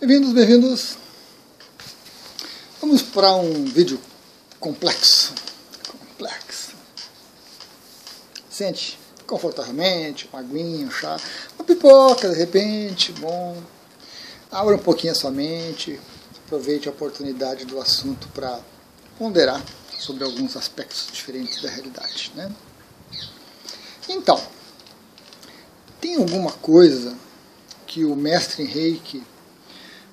Bem-vindos, bem-vindos. Vamos para um vídeo complexo. Sente confortavelmente, uma aguinha, um chá, uma pipoca de repente, bom. Abra um pouquinho a sua mente, aproveite a oportunidade do assunto para ponderar sobre alguns aspectos diferentes da realidade, né? Então, tem alguma coisa que o mestre em Reiki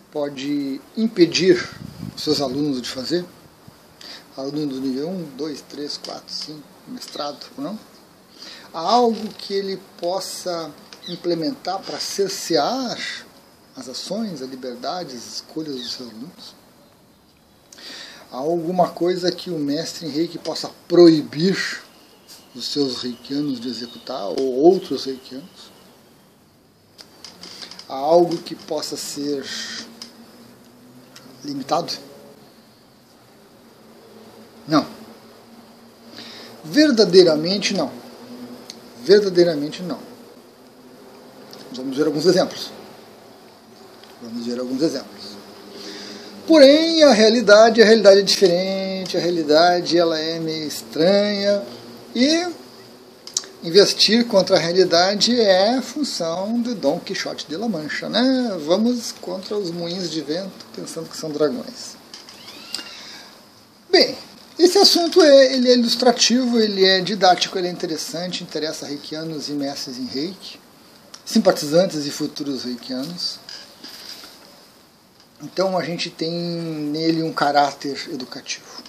pode impedir os seus alunos de fazer? Aluno do nível 1, 2, 3, 4, 5, mestrado ou não? Há algo que ele possa implementar para cercear as ações, a liberdade, as escolhas dos seus alunos? Há alguma coisa que o mestre em Reiki possa proibir os seus reikianos de executar, ou outros reikianos? Há algo que possa ser limitado? Não. Verdadeiramente não. Verdadeiramente não. Vamos ver alguns exemplos. Porém, a realidade é diferente, a realidade ela é meio estranha, e investir contra a realidade é função de Dom Quixote de La Mancha, né? Vamos contra os moinhos de vento, pensando que são dragões. Bem, esse assunto ele é ilustrativo, ele é didático, ele é interessante, interessa reikianos e mestres em Reiki, simpatizantes e futuros reikianos. Então a gente tem nele um caráter educativo.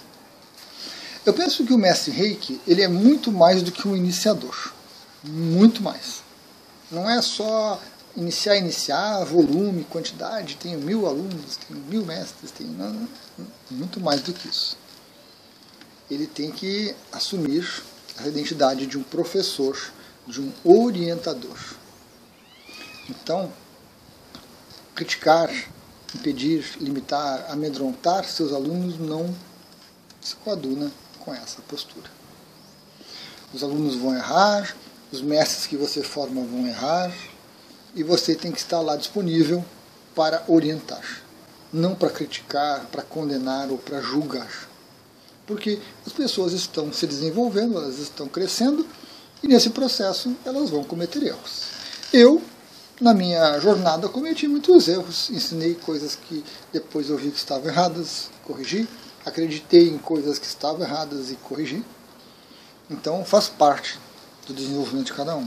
Eu penso que o mestre Reiki ele é muito mais do que um iniciador. Muito mais. Não é só iniciar, volume, quantidade, tenho 1000 alunos, tenho 1000 mestres, tenho... Não, muito mais do que isso. Ele tem que assumir a identidade de um professor, de um orientador. Então, criticar, impedir, limitar, amedrontar seus alunos não se coaduna com essa postura. Os alunos vão errar, os mestres que você forma vão errar, e você tem que estar lá disponível para orientar, não para criticar, para condenar ou para julgar. Porque as pessoas estão se desenvolvendo, elas estão crescendo, e nesse processo elas vão cometer erros. Eu, na minha jornada, cometi muitos erros, ensinei coisas que depois eu vi que estavam erradas, corrigi, acreditei em coisas que estavam erradas e corrigi. Então faz parte do desenvolvimento de cada um.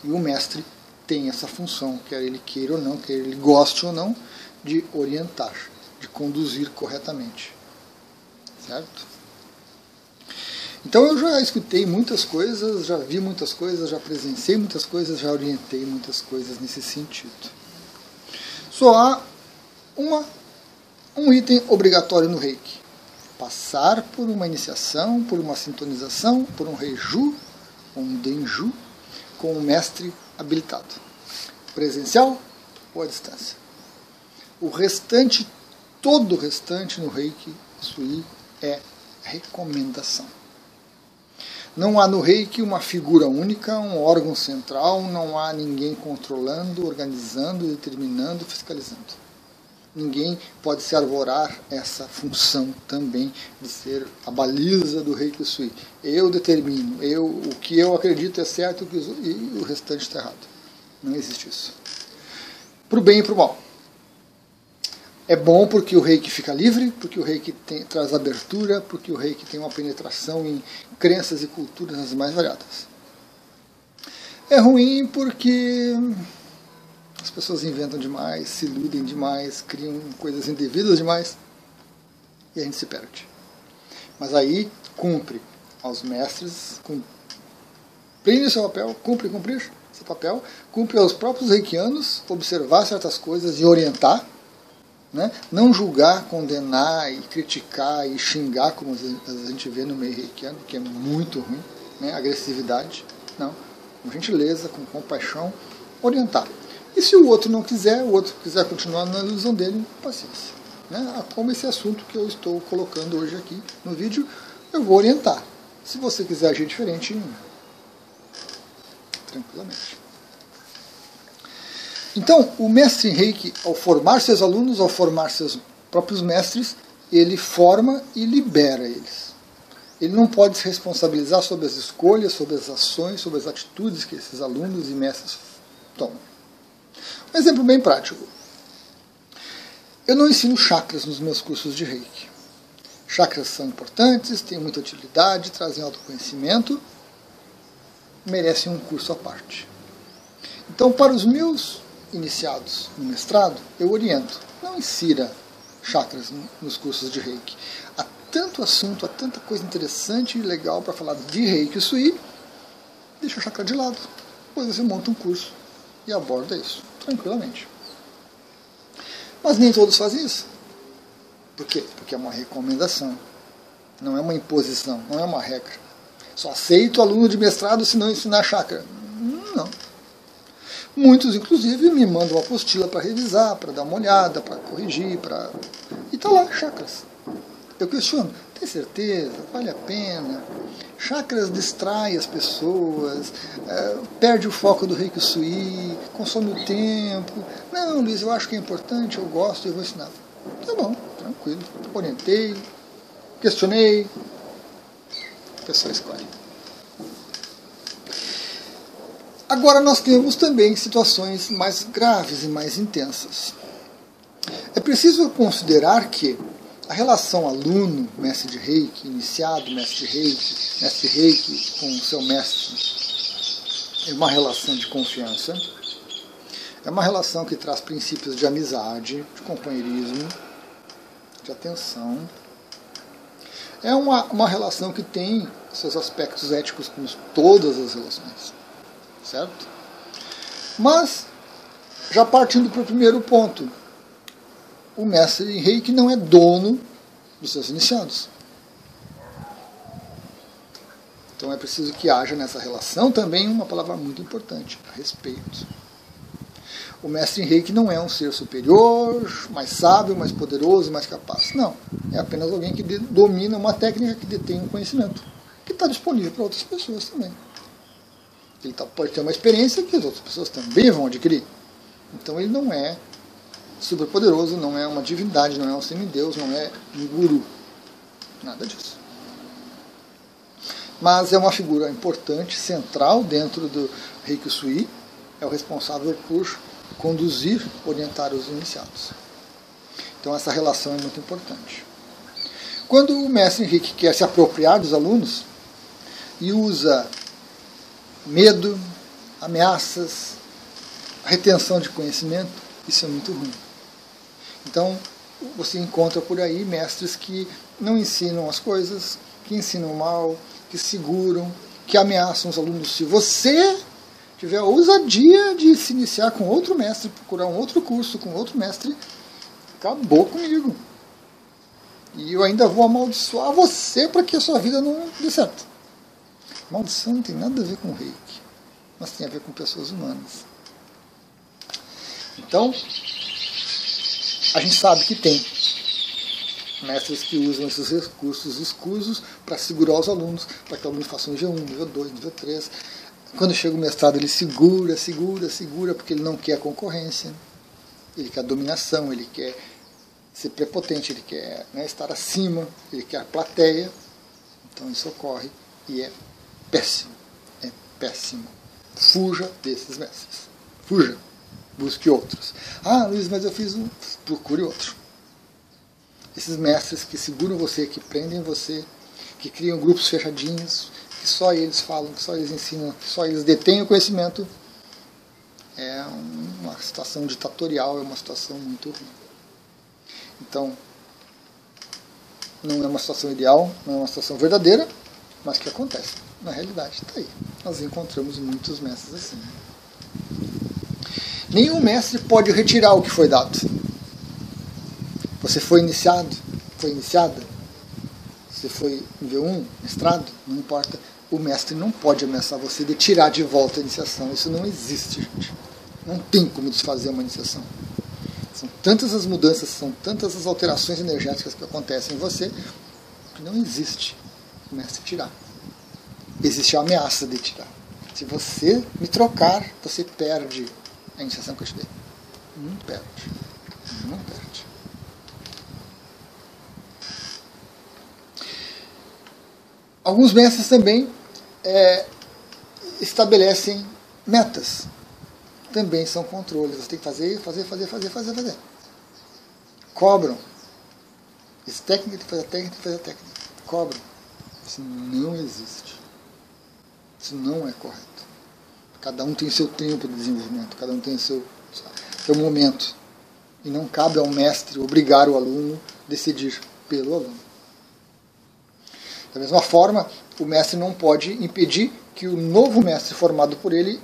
E o mestre tem essa função, quer ele queira ou não, quer ele goste ou não, de orientar, de conduzir corretamente. Certo? Então eu já escutei muitas coisas, já vi muitas coisas, já presenciei muitas coisas, já orientei muitas coisas nesse sentido. Só há um item obrigatório no Reiki: passar por uma iniciação, por uma sintonização, por um Reiju, ou um Denju, com um mestre habilitado, presencial ou à distância. O restante, todo o restante no Reiki Sui é recomendação. Não há no Reiki uma figura única, um órgão central, não há ninguém controlando, organizando, determinando, fiscalizando. Ninguém pode se arvorar essa função também de ser a baliza do Reiki Sui. Eu determino, o que eu acredito é certo e o restante está errado. Não existe isso. Para o bem e para o mal. É bom porque o Reiki fica livre, porque o Reiki traz abertura, porque o Reiki tem uma penetração em crenças e culturas as mais variadas. É ruim porque as pessoas inventam demais, se iludem demais, criam coisas indevidas demais e a gente se perde. Mas aí cumpre aos mestres, cumprir seu papel, cumprir seu papel, cumpre aos próprios reikianos observar certas coisas e orientar. Né? Não julgar, condenar e criticar e xingar, como a gente vê no meio reikiano, que é muito ruim, né? Agressividade. Não. Com gentileza, com compaixão, orientar. E se o outro não quiser, o outro quiser continuar na ilusão dele, paciência. Né? Como esse assunto que eu estou colocando hoje aqui no vídeo, eu vou orientar. Se você quiser agir diferente, tranquilamente. Então, o mestre em Reiki, ao formar seus alunos, ao formar seus próprios mestres, ele forma e libera eles. Ele não pode se responsabilizar sobre as escolhas, sobre as ações, sobre as atitudes que esses alunos e mestres tomam. Um exemplo bem prático. Eu não ensino chakras nos meus cursos de Reiki. Chakras são importantes, têm muita utilidade, trazem autoconhecimento, merecem um curso à parte. Então, para os meus iniciados no mestrado, eu oriento. Não insira chakras nos cursos de Reiki. Há tanto assunto, há tanta coisa interessante e legal para falar de Reiki Sui, deixa o chakra de lado. Depois você monta um curso e aborda isso tranquilamente. Mas nem todos fazem isso. Por quê? Porque é uma recomendação. Não é uma imposição, não é uma regra. Só aceito aluno de mestrado se não ensinar chakra. Não. Muitos, inclusive, me mandam uma apostila para revisar, para dar uma olhada, para corrigir, e está lá, chakras. Eu questiono, tem certeza? Vale a pena? Chakras distrai as pessoas, perde o foco do Reiki Sui, consome o tempo. Não, Luiz, eu acho que é importante, eu gosto e eu vou ensinar. Tá bom, tranquilo. Orientei, questionei, a pessoa escolhe. Agora nós temos também situações mais graves e mais intensas. É preciso considerar que a relação aluno, mestre de Reiki, iniciado, mestre de Reiki com o seu mestre, é uma relação de confiança, é uma relação que traz princípios de amizade, de companheirismo, de atenção. É uma relação que tem seus aspectos éticos como todas as relações. Certo? Mas, já partindo para o primeiro ponto, o mestre em Reiki não é dono dos seus iniciados. Então é preciso que haja nessa relação também uma palavra muito importante, respeito. O mestre em Reiki não é um ser superior, mais sábio, mais poderoso, mais capaz. Não. É apenas alguém que domina uma técnica, que detém um conhecimento, que está disponível para outras pessoas também. Ele pode ter uma experiência que as outras pessoas também vão adquirir. Então ele não é superpoderoso, não é uma divindade, não é um semideus, não é um guru. Nada disso. Mas é uma figura importante, central dentro do Reiki Sui. É o responsável por conduzir, orientar os iniciados. Então essa relação é muito importante. Quando o mestre Reiki quer se apropriar dos alunos e usa medo, ameaças, retenção de conhecimento, isso é muito ruim. Então, você encontra por aí mestres que não ensinam as coisas, que ensinam mal, que seguram, que ameaçam os alunos. Se você tiver a ousadia de se iniciar com outro mestre, procurar um outro curso com outro mestre, acabou comigo. E eu ainda vou amaldiçoar você para que a sua vida não dê certo. Maldição não tem nada a ver com o Reiki, mas tem a ver com pessoas humanas. Então, a gente sabe que tem mestres que usam esses recursos escusos para segurar os alunos, para que o aluno faça um nível 1, nível 2, nível 3. Quando chega o mestrado, ele segura, porque ele não quer concorrência, ele quer dominação, ele quer ser prepotente, ele quer estar acima, ele quer a plateia. Então isso ocorre e é péssimo. É péssimo. Fuja desses mestres. Fuja. Busque outros. Ah, Luiz, mas eu fiz um... Procure outro. Esses mestres que seguram você, que prendem você, que criam grupos fechadinhos, que só eles falam, que só eles ensinam, que só eles detêm o conhecimento, é uma situação ditatorial, é uma situação muito ruim. Então, não é uma situação ideal, não é uma situação verdadeira, mas que acontece. Na realidade, está aí. Nós encontramos muitos mestres assim. Nenhum mestre pode retirar o que foi dado. Você foi iniciado, foi iniciada, você foi nível 1, mestrado, não importa. O mestre não pode ameaçar você de tirar de volta a iniciação. Isso não existe, gente. Não tem como desfazer uma iniciação. São tantas as mudanças, são tantas as alterações energéticas que acontecem em você, que não existe o mestre tirar. Existe a ameaça de tirar. Se você me trocar, você perde a iniciação que eu te dei. Não perde. Não perde. Alguns mestres também estabelecem metas. Também são controles. Você tem que fazer. Cobram. Essa técnica de fazer a técnica. Cobram. Isso não existe. Isso não é correto. Cada um tem seu tempo de desenvolvimento, cada um tem seu momento. E não cabe ao mestre obrigar o aluno a decidir pelo aluno. Da mesma forma, o mestre não pode impedir que o novo mestre formado por ele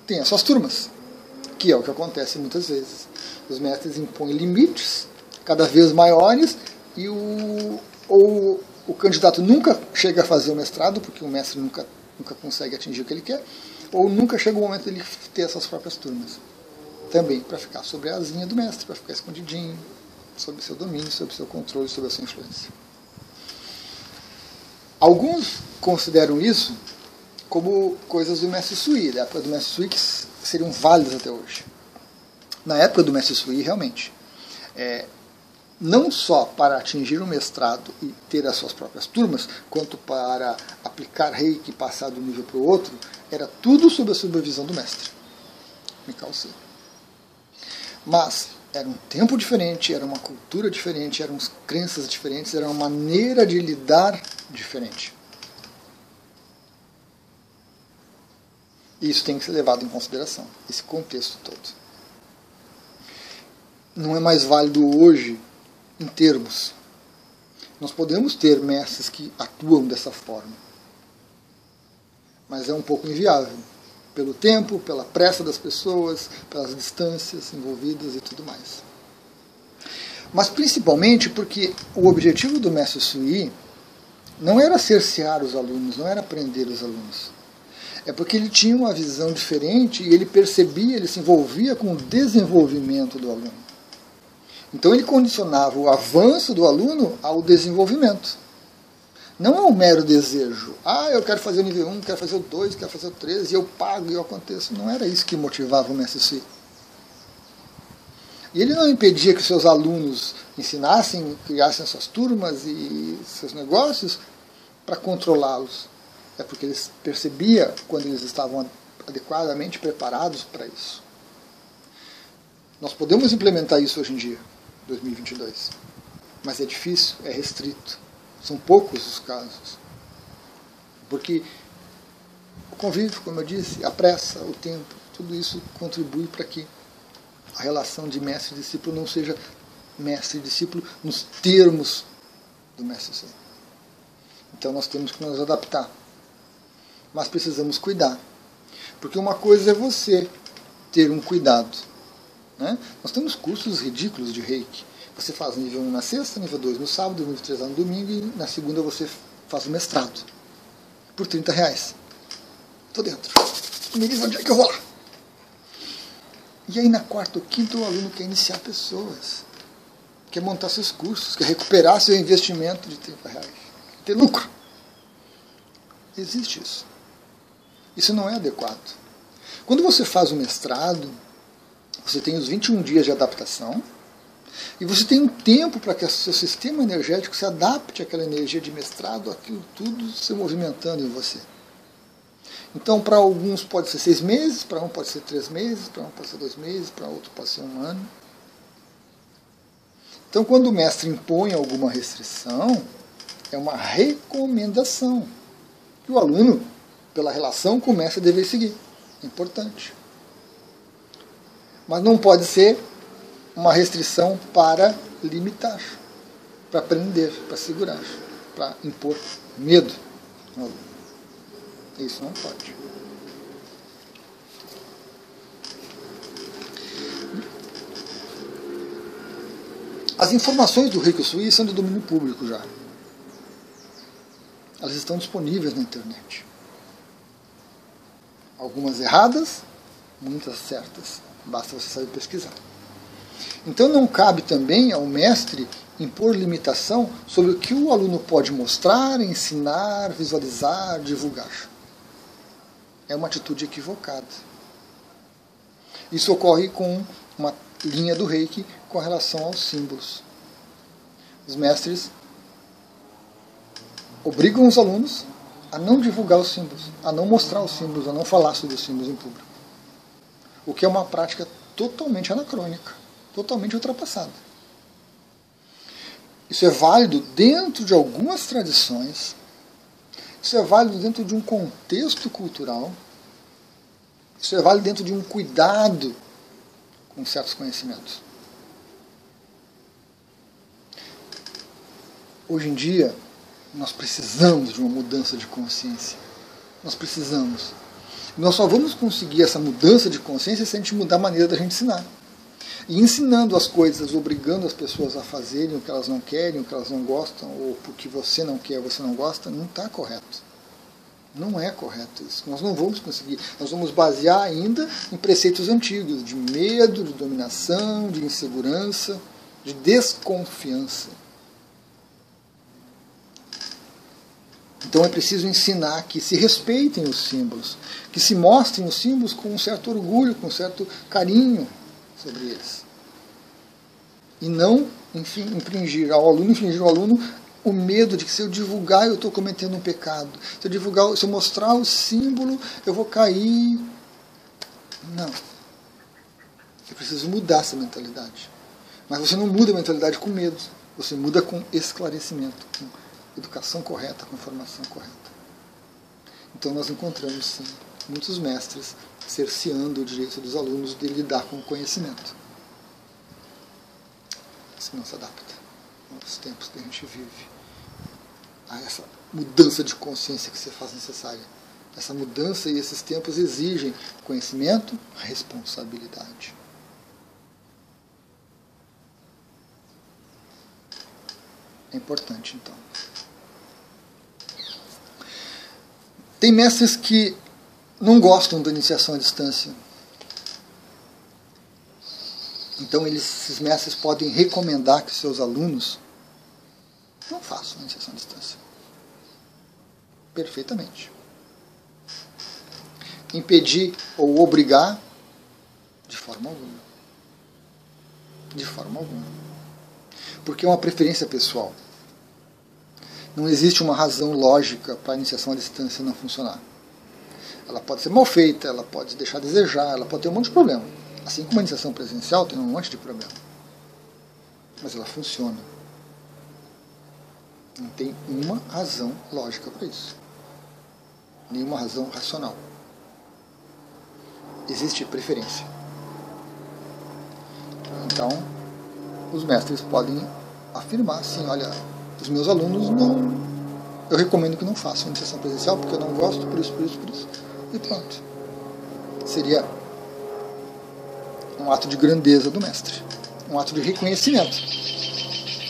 tenha suas turmas, que é o que acontece muitas vezes. Os mestres impõem limites cada vez maiores e o candidato nunca chega a fazer o mestrado, porque o mestre nunca consegue atingir o que ele quer, ou nunca chega o momento dele ter as suas próprias turmas. Também para ficar sobre a asinha do mestre, para ficar escondidinho, sob seu domínio, sob seu controle, sob a sua influência. Alguns consideram isso como coisas do mestre Sui, da época do mestre Sui, que seriam válidas até hoje. Na época do mestre Sui, realmente, não só para atingir o mestrado e ter as suas próprias turmas, quanto para aplicar reiki e passar de um nível para o outro, era tudo sob a supervisão do mestre, Mikao Sui. Mas era um tempo diferente, era uma cultura diferente, eram crenças diferentes, era uma maneira de lidar diferente. E isso tem que ser levado em consideração, esse contexto todo. Não é mais válido hoje em termos. Nós podemos ter mestres que atuam dessa forma, mas é um pouco inviável. Pelo tempo, pela pressa das pessoas, pelas distâncias envolvidas e tudo mais. Mas principalmente porque o objetivo do mestre Sui não era cercear os alunos, não era prender os alunos. É porque ele tinha uma visão diferente e ele percebia, ele se envolvia com o desenvolvimento do aluno. Então ele condicionava o avanço do aluno ao desenvolvimento. Não é um mero desejo. Eu quero fazer o nível 1, quero fazer o 2, quero fazer o 3, e eu pago e eu aconteço. Não era isso que motivava o mestre Sui. E ele não impedia que seus alunos ensinassem, criassem suas turmas e seus negócios para controlá-los. É porque ele percebia quando eles estavam adequadamente preparados para isso. Nós podemos implementar isso hoje em dia, 2022. Mas é difícil, é restrito. São poucos os casos. Porque o convívio, como eu disse, a pressa, o tempo, tudo isso contribui para que a relação de mestre e discípulo não seja mestre e discípulo nos termos do mestre Sui. Então nós temos que nos adaptar. Mas precisamos cuidar. Porque uma coisa é você ter um cuidado. Né? Nós temos cursos ridículos de reiki. Você faz nível 1 na sexta, nível 2 no sábado, nível 3 no domingo, e na segunda você faz o mestrado. Por R$30. Estou dentro. Me diz onde é que eu vou lá. E aí na quarta ou quinta o aluno quer iniciar pessoas. Quer montar seus cursos, quer recuperar seu investimento de R$30. Ter lucro. Existe isso. Isso não é adequado. Quando você faz o mestrado, você tem os 21 dias de adaptação, e você tem um tempo para que o seu sistema energético se adapte àquela energia de mestrado, aquilo tudo se movimentando em você. Então, para alguns pode ser 6 meses, para um pode ser 3 meses, para um pode ser 2 meses, para outro pode ser 1 ano. Então, quando o mestre impõe alguma restrição, é uma recomendação que o aluno, pela relação, começa a dever seguir. É importante. Mas não pode ser uma restrição para limitar, para prender, para segurar, para impor medo no aluno. Isso não pode. As informações do Reiki Sui são de domínio público já. Elas estão disponíveis na internet. Algumas erradas, muitas certas. Basta você saber pesquisar. Então não cabe também ao mestre impor limitação sobre o que o aluno pode mostrar, ensinar, visualizar, divulgar. É uma atitude equivocada. Isso ocorre com uma linha do Reiki com relação aos símbolos. Os mestres obrigam os alunos a não divulgar os símbolos, a não mostrar os símbolos, a não falar sobre os símbolos em público. O que é uma prática totalmente anacrônica, totalmente ultrapassada. Isso é válido dentro de algumas tradições, isso é válido dentro de um contexto cultural, isso é válido dentro de um cuidado com certos conhecimentos. Hoje em dia, nós precisamos de uma mudança de consciência. Nós precisamos. Nós só vamos conseguir essa mudança de consciência se a gente mudar a maneira da gente ensinar. E ensinando as coisas, obrigando as pessoas a fazerem o que elas não querem, o que elas não gostam, ou porque você não quer, você não gosta, não está correto. Não é correto isso. Nós não vamos conseguir. Nós vamos basear ainda em preceitos antigos, de medo, de dominação, de insegurança, de desconfiança. Então é preciso ensinar que se respeitem os símbolos, que se mostrem os símbolos com um certo orgulho, com um certo carinho sobre eles. E não infringir ao aluno o medo de que se eu divulgar eu estou cometendo um pecado. Se eu mostrar o símbolo eu vou cair. Não. É preciso mudar essa mentalidade. Mas você não muda a mentalidade com medo. Você muda com esclarecimento, com educação correta, com informação correta. Então nós encontramos, sim, muitos mestres cerceando o direito dos alunos de lidar com o conhecimento. Isso não se adapta aos tempos que a gente vive, a essa mudança de consciência que se faz necessária. Essa mudança e esses tempos exigem conhecimento, responsabilidade. É importante, então. Tem mestres que não gostam da iniciação à distância. Então esses mestres podem recomendar que seus alunos não façam a iniciação à distância. Perfeitamente. Impedir ou obrigar, de forma alguma. De forma alguma. Porque é uma preferência pessoal. Não existe uma razão lógica para a iniciação à distância não funcionar. Ela pode ser mal feita, ela pode deixar a desejar, ela pode ter um monte de problema. Assim como a iniciação presencial tem um monte de problema. Mas ela funciona. Não tem uma razão lógica para isso. Nenhuma razão racional. Existe preferência. Então, os mestres podem afirmar assim, olha, os meus alunos não... Eu recomendo que não façam iniciação presencial porque eu não gosto, por isso. E pronto. Seria um ato de grandeza do mestre. Um ato de reconhecimento.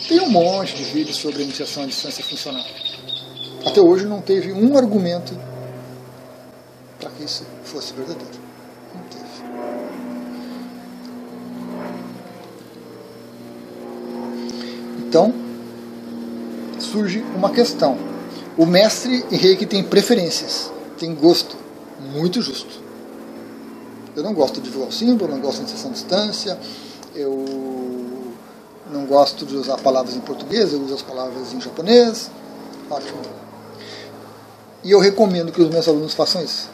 Tem um monte de vídeos sobre a iniciação à distância funcionar. Até hoje não teve um argumento para que isso fosse verdadeiro. Não teve. Então, surge uma questão. O mestre em Reiki tem preferências, tem gosto, muito justo. Eu não gosto de divulgar o símbolo, não gosto de iniciação à distância, eu não gosto de usar palavras em português, eu uso as palavras em japonês. Ótimo. E eu recomendo que os meus alunos façam isso.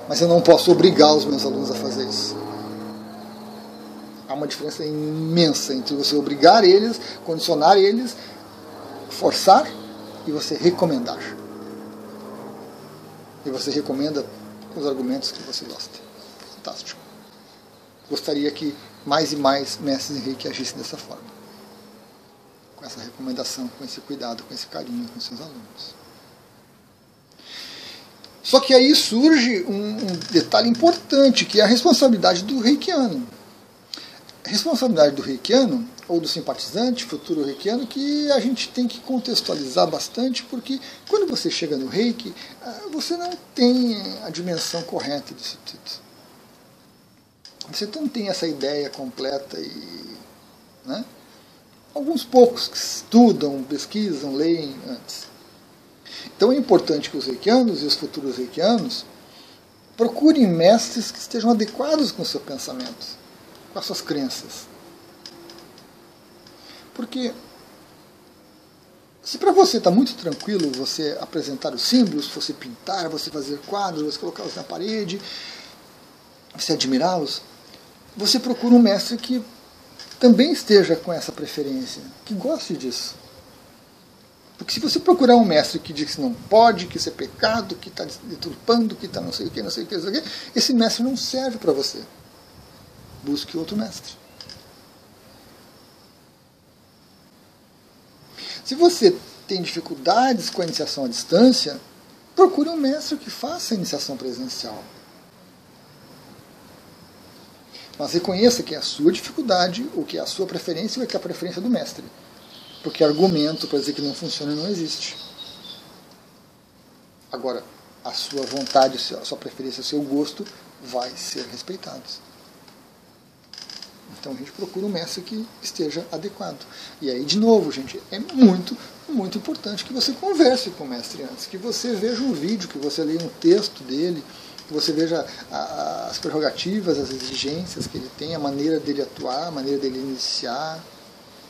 Mas eu não posso obrigar os meus alunos a fazer isso. Há uma diferença imensa entre você obrigar eles, condicionar eles, forçar e você recomendar. E você recomenda os argumentos que você gosta. Fantástico. Gostaria que mais e mais mestres em Reiki agissem dessa forma. Com essa recomendação, com esse cuidado, com esse carinho com seus alunos. Só que aí surge um detalhe importante, que é a responsabilidade do reikiano. A responsabilidade do reikiano, ou do simpatizante, futuro reikiano, que a gente tem que contextualizar bastante, porque quando você chega no Reiki, você não tem a dimensão correta disso tudo. Você não tem essa ideia completa e... né? Alguns poucos que estudam, pesquisam, leem antes. Então é importante que os reikianos e os futuros reikianos procurem mestres que estejam adequados com o seu pensamento, com as suas crenças. Porque se para você está muito tranquilo você apresentar os símbolos, você pintar, você fazer quadros, você colocá-los na parede, você admirá-los, você procura um mestre que também esteja com essa preferência, que goste disso. Porque se você procurar um mestre que diz que não pode, que isso é pecado, que está deturpando, que está não sei o que, não sei o que, não sei o que, esse mestre não serve para você. Busque outro mestre. Se você tem dificuldades com a iniciação à distância, procure um mestre que faça a iniciação presencial. Mas reconheça que é a sua dificuldade, ou que é a sua preferência, ou que é a preferência do mestre. Porque argumento para dizer que não funciona não existe. Agora, a sua vontade, a sua preferência, o seu gosto vai ser respeitados. Então a gente procura um mestre que esteja adequado. E aí, de novo, gente, é muito, muito importante que você converse com o mestre antes, que você veja um vídeo, que você leia um texto dele, que você veja as prerrogativas, as exigências que ele tem, a maneira dele atuar, a maneira dele iniciar.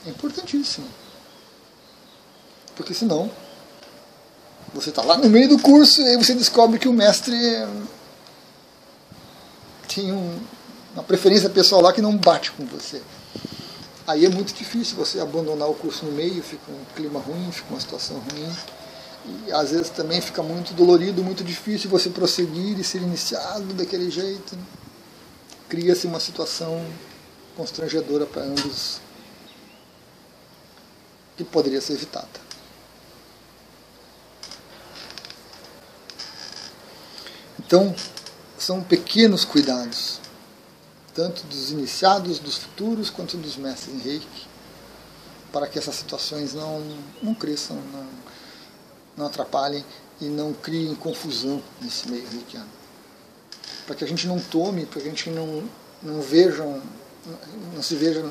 É importantíssimo. Porque senão, você está lá no meio do curso e aí você descobre que o mestre tem uma preferência pessoal lá que não bate com você. Aí é muito difícil você abandonar o curso no meio, fica um clima ruim, fica uma situação ruim. E às vezes também fica muito dolorido, muito difícil você prosseguir e ser iniciado daquele jeito. Cria-se uma situação constrangedora para ambos que poderia ser evitada. Então, são pequenos cuidados, tanto dos iniciados, dos futuros, quanto dos mestres em Reiki, para que essas situações não cresçam, não atrapalhem e não criem confusão nesse meio reikiano. Para que a gente não tome, para que a gente não se veja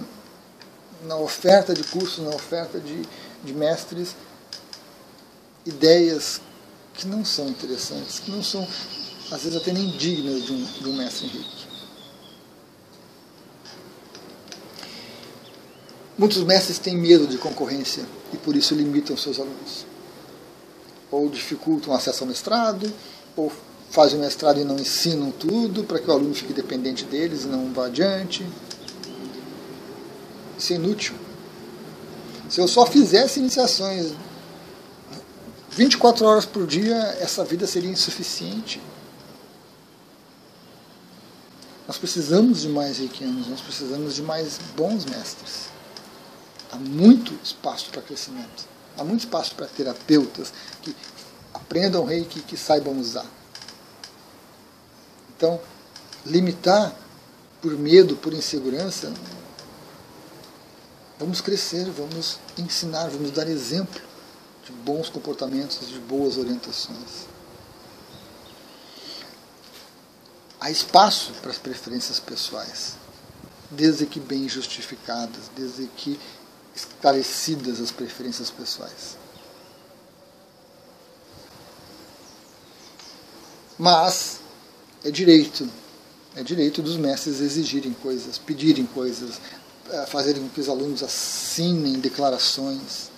na oferta de cursos, na oferta de mestres, ideias que não são interessantes, que não são, às vezes, até nem dignas de um mestre em Reiki. Muitos mestres têm medo de concorrência e por isso limitam seus alunos. Ou dificultam o acesso ao mestrado, ou fazem o mestrado e não ensinam tudo para que o aluno fique dependente deles e não vá adiante. Isso é inútil. Se eu só fizesse iniciações 24 horas por dia, essa vida seria insuficiente. Nós precisamos de mais reikianos, nós precisamos de mais bons mestres. Há muito espaço para crescimento. Há muito espaço para terapeutas que aprendam Reiki e que saibam usar. Então, limitar por medo, por insegurança, vamos crescer, vamos ensinar, vamos dar exemplo de bons comportamentos, de boas orientações. Há espaço para as preferências pessoais, desde que bem justificadas, desde que esclarecidas as preferências pessoais. Mas é direito dos mestres exigirem coisas, pedirem coisas, fazerem com que os alunos assinem declarações.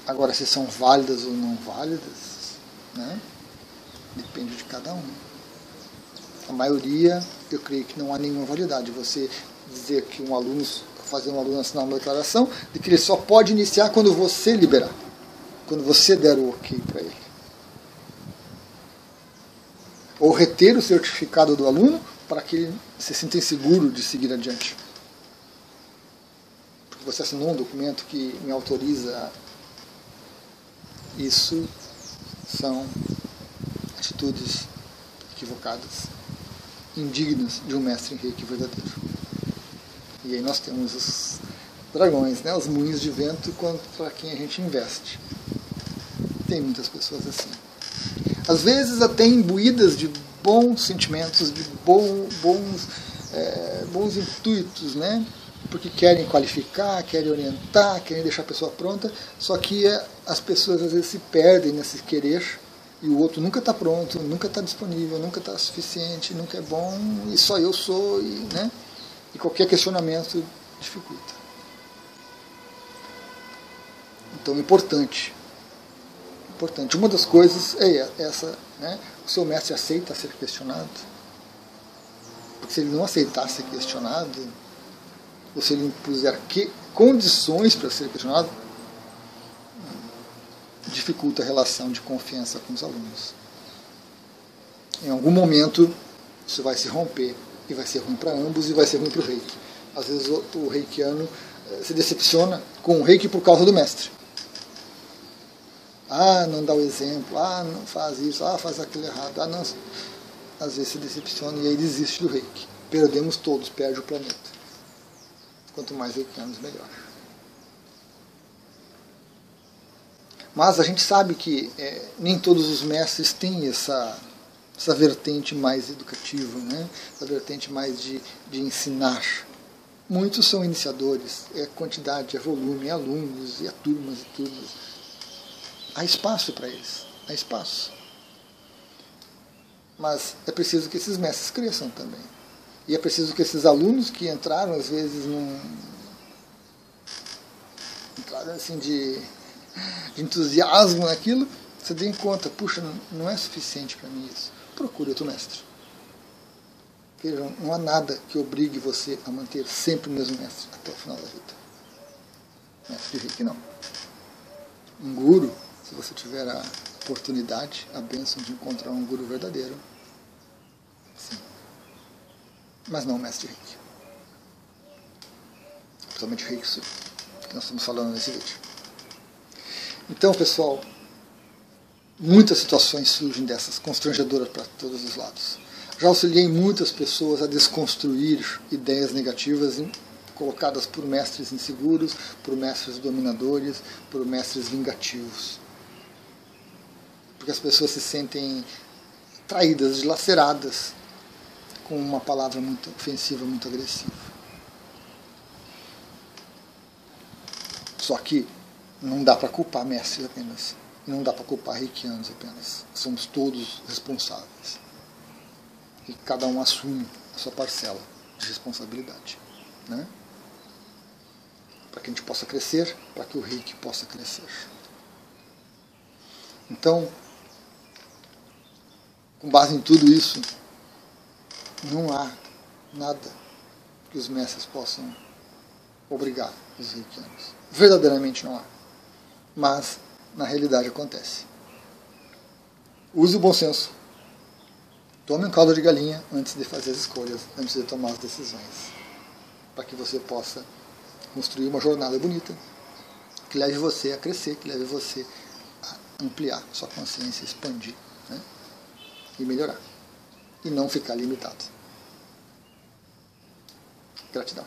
Agora, se são válidas ou não válidas, né? Depende de cada um. A maioria, eu creio que não há nenhuma validade. Você dizer que fazer um aluno assinar uma declaração de que ele só pode iniciar quando você liberar, quando você der o ok para ele. Ou reter o certificado do aluno para que ele se sinta inseguro de seguir adiante. Porque você assinou um documento que me autoriza. Isso são atitudes equivocadas, indignas de um mestre em Reiki verdadeiro. E aí nós temos os dragões, né? Os moinhos de vento contra quem a gente investe. Tem muitas pessoas assim. Às vezes até imbuídas de bons sentimentos, de bons intuitos, né? Porque querem qualificar, querem orientar, querem deixar a pessoa pronta, só que as pessoas às vezes se perdem nesse querer e o outro nunca está pronto, nunca está disponível, nunca está suficiente, nunca é bom e só eu sou, né? E qualquer questionamento dificulta. Então é importante. Uma das coisas é essa, né? O seu mestre aceita ser questionado? Porque se ele não aceitar ser questionado, ou se ele impuser condições para ser questionado, dificulta a relação de confiança com os alunos. Em algum momento, isso vai se romper, e vai ser ruim para ambos, e vai ser ruim para o reiki. Às vezes o reikiano se decepciona com o reiki por causa do mestre. Não dá o exemplo, não faz isso, faz aquilo errado, não. Às vezes se decepciona e aí desiste do reiki. Perdemos todos, perde o planeta. Quanto mais reikianos, melhor. Mas a gente sabe que nem todos os mestres têm essa vertente mais educativa, né? Essa vertente mais de ensinar. Muitos são iniciadores, é quantidade, é volume, é alunos, é turmas e turmas. Há espaço para eles, há espaço. Mas é preciso que esses mestres cresçam também. E é preciso que esses alunos que entraram, às vezes, entraram assim de entusiasmo naquilo, você dê em conta, puxa, não é suficiente para mim isso. Procure outro mestre. Vejam, não há nada que obrigue você a manter sempre o mesmo mestre até o final da vida. Mestre de reiki, não. Um guru, se você tiver a oportunidade, a bênção de encontrar um guru verdadeiro, sim. Mas não mestre de reiki. Principalmente reiki, que nós estamos falando nesse vídeo. Então, pessoal, muitas situações surgem dessas, constrangedoras para todos os lados. Já auxiliei muitas pessoas a desconstruir ideias negativas colocadas por mestres inseguros, por mestres dominadores, por mestres vingativos. Porque as pessoas se sentem traídas, dilaceradas com uma palavra muito ofensiva, muito agressiva. Só que não dá para culpar mestres apenas. Não dá para culpar reikianos apenas. Somos todos responsáveis. E cada um assume a sua parcela de responsabilidade. Né? Para que a gente possa crescer, para que o reiki possa crescer. Então, com base em tudo isso, não há nada que os mestres possam obrigar os reikianos. Verdadeiramente não há. Mas, na realidade, acontece. Use o bom senso. Tome um caldo de galinha antes de fazer as escolhas, antes de tomar as decisões. Para que você possa construir uma jornada bonita, que leve você a crescer, que leve você a ampliar sua consciência, expandir, né? E melhorar. E não ficar limitado. Gratidão.